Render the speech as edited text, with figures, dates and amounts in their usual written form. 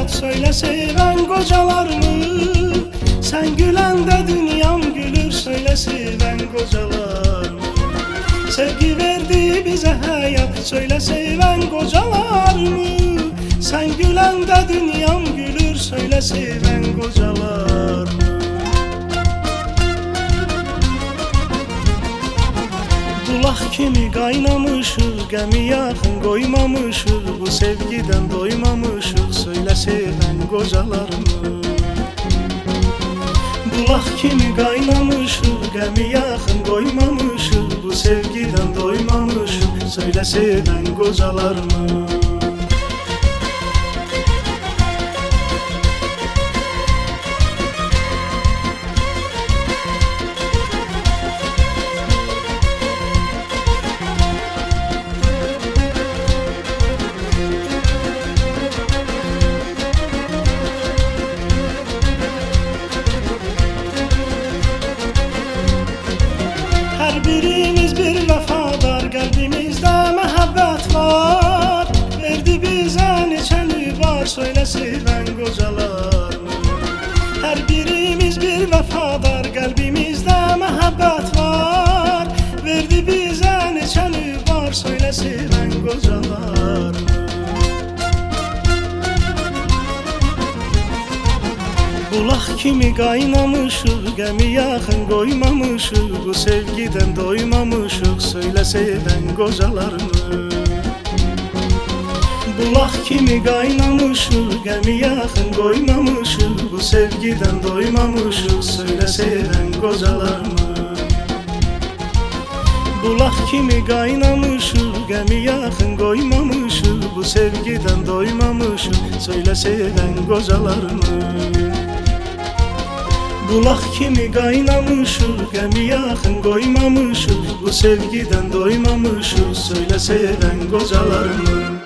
hayat, söyle seven kocalar mı? Sen gülende dünyam gülür, söyle seven kocalar mı? Sevgi verdi bize hayat, söyle seven kocalar mı? Sen gülende dünyam gülür, söyle seven kocalar mı? Bulaq kimi qaynamışıq, qəmi yaxın qoymamışıq, bu sevgidən doymamışıq, söylə sevən qocalarmı? Bulaq kimi qaynamışıq, qəmi yaxın qoymamışıq, bu sevgidən doymamışıq, söylə sevən qocalarmı? Her birimiz bir vəfadar, qəlbimizdə məhəbbət var. Verdi bizə neçəni var, söylə sevən qocalarmı? Hər birimiz bir vəfadar, qəlbimizdə məhəbbət var. Verdi bizə neçəni var, söylə sevən qocalarmı? Bulaq kimi qaynamışıq, qəmi yaxın qoymamışıq, bu sevgidən doymamışıq, söylə sevən qocalarmı? Bulaq kimi qaynamışıq, qəmi yaxın qoymamışıq, bu sevgidən doymamışıq, söylə sevən qocalarmı? Bulaq kimi qaynamışıq, qəmi yaxın qoymamışıq, bu sevgidən doymamışıq, söylə sevən qocalarmı? Bulaq kimi qaynamışıq, qəmi yaxın qoymamışıq, bu sevgidən doymamışıq, söylə sevən qocalarmı?